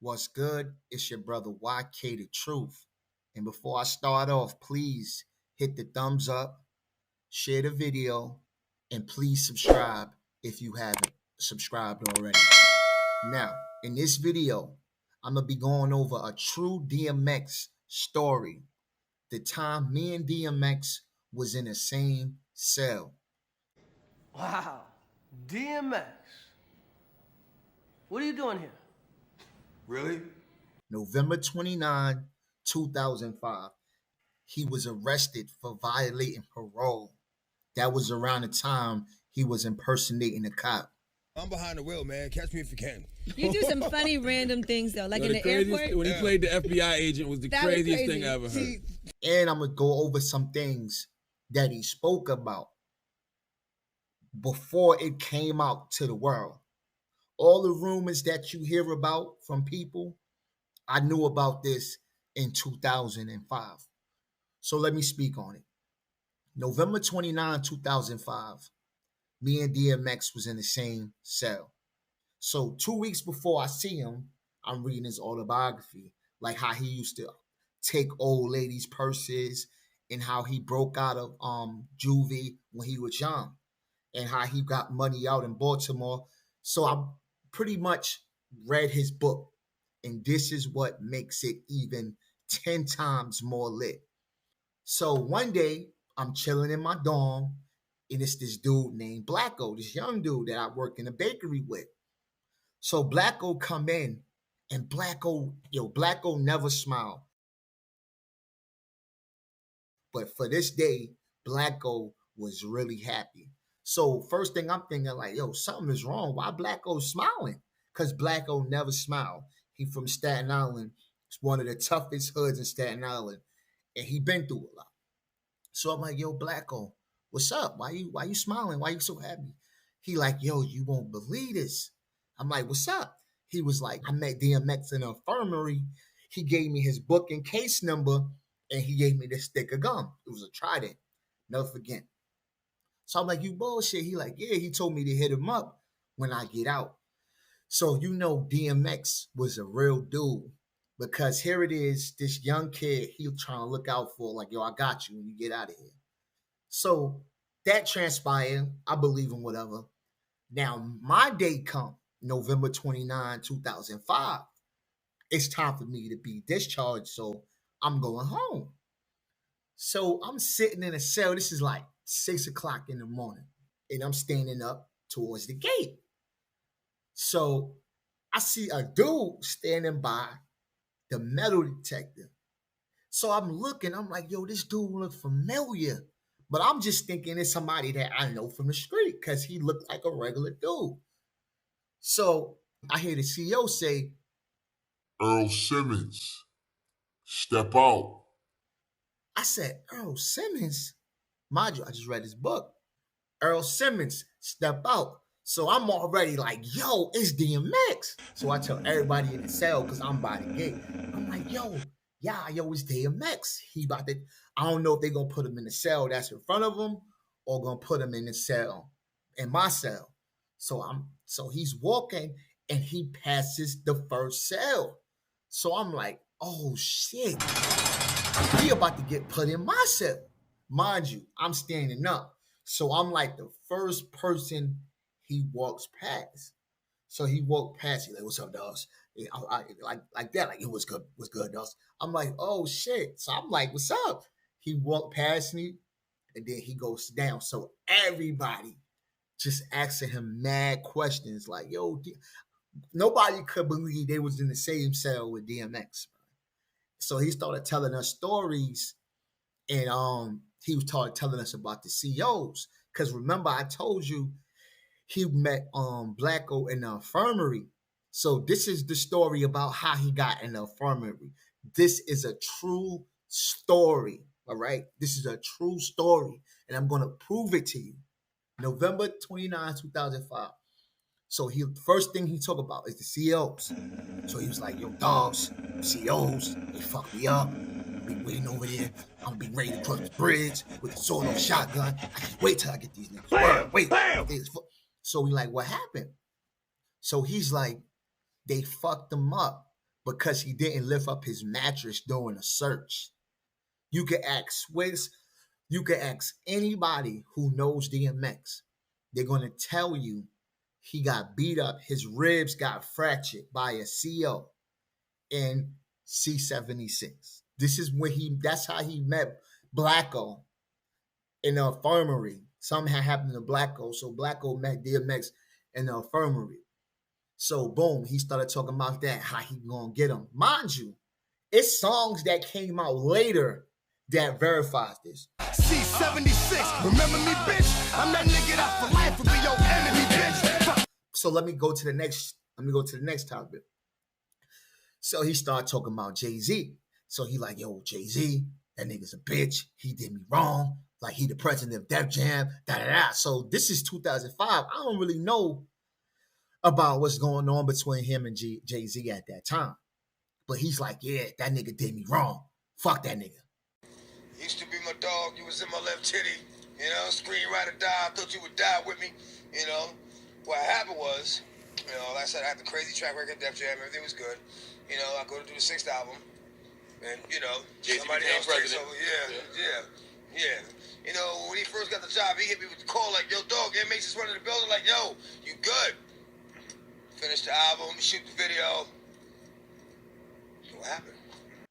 What's good? It's your brother YK the Truth. And before I start off, please hit the thumbs up, share the video, and please subscribe if you haven't subscribed already. Now, in this video, I'm going to be going over a true DMX story. The time me and DMX was in the same cell. Wow, DMX. What are you doing here? Really? November 29, 2005. He was arrested for violating parole. That was around the time he was impersonating a cop. I'm behind the wheel, man. Catch me if you can. You do some funny random things though, like in the airport. When he played the FBI agent was the craziest thing I ever heard. And I'm going to go over some things that he spoke about before it came out to the world. All the rumors that you hear about from people, I knew about this in 2005. So let me speak on it. November 29, 2005, me and DMX was in the same cell. So 2 weeks before I see him, I'm reading his autobiography, like how he used to take old ladies' purses and how he broke out of juvie when he was young and how he got money out in Baltimore. So I pretty much read his book, and this is what makes it even 10 times more lit. So one day, I'm chilling in my dorm, and it's this dude named Blacko, this young dude that I work in a bakery with. So Blacko come in, and Blacko never smiled. But for this day, Blacko was really happy. So first thing I'm thinking, like, yo, something is wrong. Why Blacko smiling? Because Blacko never smiled. He from Staten Island. It's one of the toughest hoods in Staten Island. And he been through a lot. So I'm like, yo, Blacko, what's up? Why you smiling? Why you so happy? He like, yo, you won't believe this. I'm like, what's up? He was like, I met DMX in the infirmary. He gave me his book and case number, and he gave me this stick of gum. It was a Trident. Never forget. So I'm like, you bullshit. He like, yeah, he told me to hit him up when I get out. So you know DMX was a real dude. Because here it is, this young kid, he was trying to look out for, like, yo, I got you when you get out of here. So that transpired. I believe in whatever. Now, my day come, November 29, 2005. It's time for me to be discharged, so I'm going home. So I'm sitting in a cell. This is like 6 o'clock in the morning, and I'm standing up towards the gate. So I see a dude standing by the metal detector. So I'm looking, I'm like, yo, this dude look familiar. But I'm just thinking it's somebody that I know from the street because he looked like a regular dude. So I hear the CEO say, Earl Simmons, step out. I said, Earl Simmons? Mind you, I just read his book. Earl Simmons, step out. So I'm already like, yo, it's DMX. So I tell everybody in the cell, because I'm by the gate. I'm like, yo, it's DMX. He about to, I don't know if they're going to put him in the cell that's in front of him or going to put him in the cell, in my cell. So he's walking and he passes the first cell. So I'm like, oh shit. He about to get put in my cell. Mind you, I'm standing up. So I'm like the first person he walks past. So he walked past. He like, what's up, dogs? Like that. Like, it was good. What's good, dogs? I'm like, oh shit. So I'm like, what's up? He walked past me, and then he goes down. So everybody just asking him mad questions. Like, yo, nobody could believe they was in the same cell with DMX. So he started telling us stories, and he was telling us about the CEOs. Because remember, I told you he met Blacko in the infirmary. So this is the story about how he got in the infirmary. This is a true story, all right? This is a true story, and I'm going to prove it to you. November 29, 2005. So first thing he talked about is the CEOs. So he was like, yo, dogs, CEOs, they fucked me up. I'll be waiting over there. I'm gonna be ready to cross the bridge with a sword or shotgun. I can't wait till I get these niggas. Bam, wait. Bam. So we like, what happened? So he's like, they fucked him up because he didn't lift up his mattress during a search. You can ask Swiss, you can ask anybody who knows DMX. They're going to tell you he got beat up. His ribs got fractured by a CO in C-76. This is when that's how he met Blacko in the infirmary. Something had happened to Blacko, so Blacko met DMX in the infirmary. So boom, he started talking about that, how he gonna get him. Mind you, it's songs that came out later that verifies this. C-76, remember me, bitch? I'm that nigga that for life will be your enemy, bitch. So let me go to the next topic. So he started talking about Jay-Z. So he like, yo, Jay-Z, that nigga's a bitch. He did me wrong. Like, he the president of Def Jam, da-da-da. So this is 2005. I don't really know about what's going on between him and Jay-Z at that time. But he's like, yeah, that nigga did me wrong. Fuck that nigga. Used to be my dog. You was in my left titty. You know, screenwriter die. I thought you would die with me. You know, what happened was, you know, like I said, I had the crazy track record, Def Jam. Everything was good. You know, I go to do the 6th album. And, you know, somebody else takes over. Yeah. You know, when he first got the job, he hit me with the call like, yo, dog, inmates is running the building. Like, yo, you good? Finish the album, shoot the video. So what happened?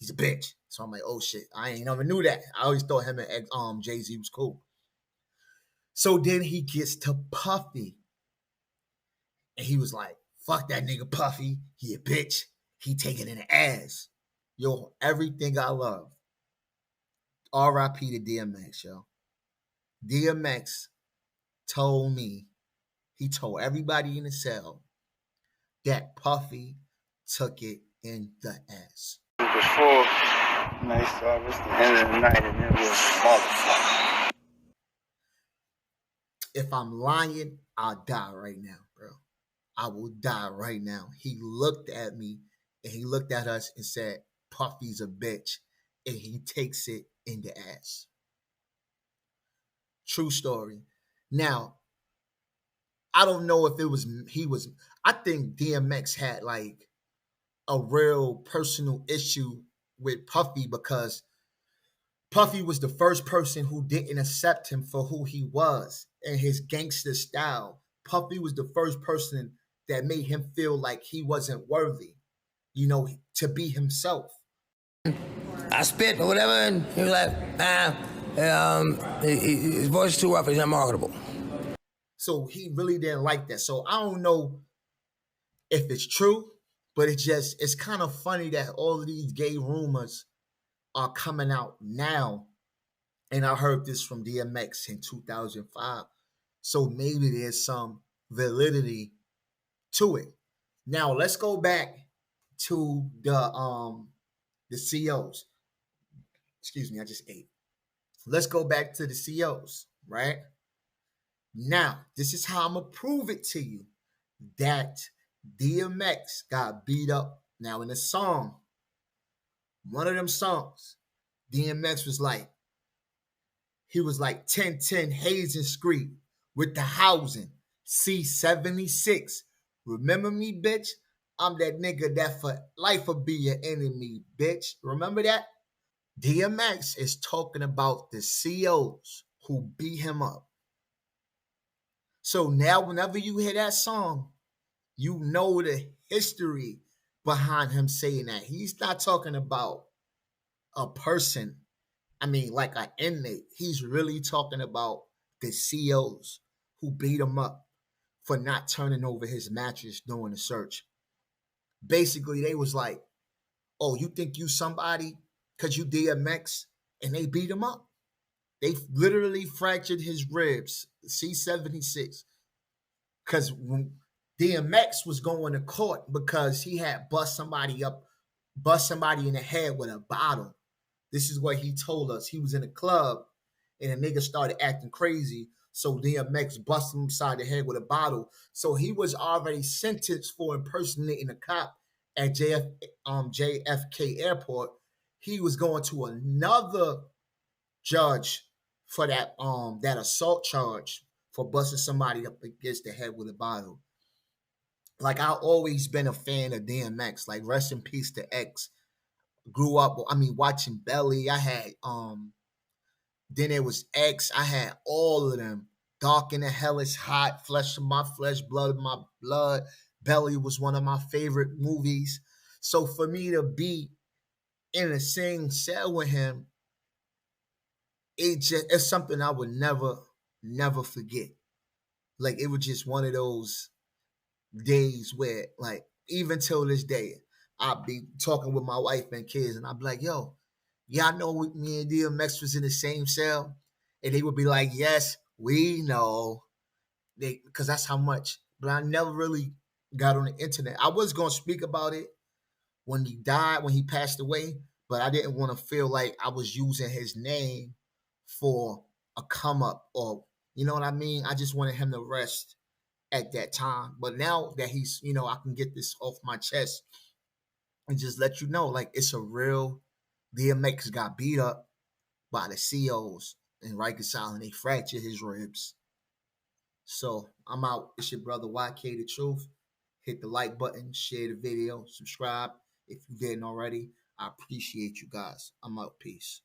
He's a bitch. So I'm like, oh shit, I ain't never knew that. I always thought him and Jay-Z was cool. So then he gets to Puffy. And he was like, fuck that nigga Puffy. He a bitch. He taking in the ass. Yo, everything I love. R.I.P. to DMX, yo. DMX told me, he told everybody in the cell that Puffy took it in the ass. Before night service, the end of the night, and it was motherfucker. If I'm lying, I'll die right now, bro. I will die right now. He looked at me and he looked at us and said, Puffy's a bitch, and he takes it in the ass. True story. Now, I don't know if I think DMX had like a real personal issue with Puffy because Puffy was the first person who didn't accept him for who he was and his gangster style. Puffy was the first person that made him feel like he wasn't worthy, you know, to be himself. I spit or whatever, and he was like, his voice is too rough, he's not marketable. So he really didn't like that. So I don't know if it's true, but it's kind of funny that all of these gay rumors are coming out now. And I heard this from DMX in 2005. So maybe there's some validity to it. Now let's go back to the COs. Excuse me, I just ate. Let's go back to the COs, right? Now, this is how I'm going to prove it to you that DMX got beat up. Now, in the song, one of them songs, DMX was like, he was like 1010 Hazen Street with the housing, C-76. Remember me, bitch? I'm that nigga that for life will be your enemy, bitch. Remember that? DMX is talking about the COs who beat him up. So now whenever you hear that song, you know the history behind him saying that. He's not talking about a person, like an inmate. He's really talking about the COs who beat him up for not turning over his mattress during the search. Basically, they was like, oh, you think you somebody because you DMX, and they beat him up. They literally fractured his ribs, C-76, because when DMX was going to court because he had bust somebody in the head with a bottle. This is what he told us. He was in a club, and a nigga started acting crazy, so DMX busted him upside the head with a bottle. So he was already sentenced for impersonating a cop at JFK Airport. He was going to another judge for that assault charge for busting somebody up against the head with a bottle. like I always been a fan of DMX. Like rest in peace to X. Grew up, I mean, watching Belly. I had then it was X. I had all of them. Dark in the Hell is Hot, Flesh of My Flesh, Blood of My Blood. Belly was one of my favorite movies. So for me to be in the same cell with him, it's something I would never forget. Like it was just one of those days where, like, even till this day, I'll be talking with my wife and kids, and I'll be like, yo, y'all know me and DMX was in the same cell? And they would be like, yes, we know. Because that's how much. But I never really got on the internet. I was going to speak about it when he died, when he passed away, but I didn't want to feel like I was using his name for a come up, or, you know what I mean? I just wanted him to rest at that time. But now that he's, I can get this off my chest and just let you know, like, it's a real DMX got beat up by the COs in Rikers Island. They fractured his ribs. So I'm out. It's your brother YK The Truth. Hit the like button, share the video, subscribe if you didn't already. I appreciate you guys. I'm out. Peace.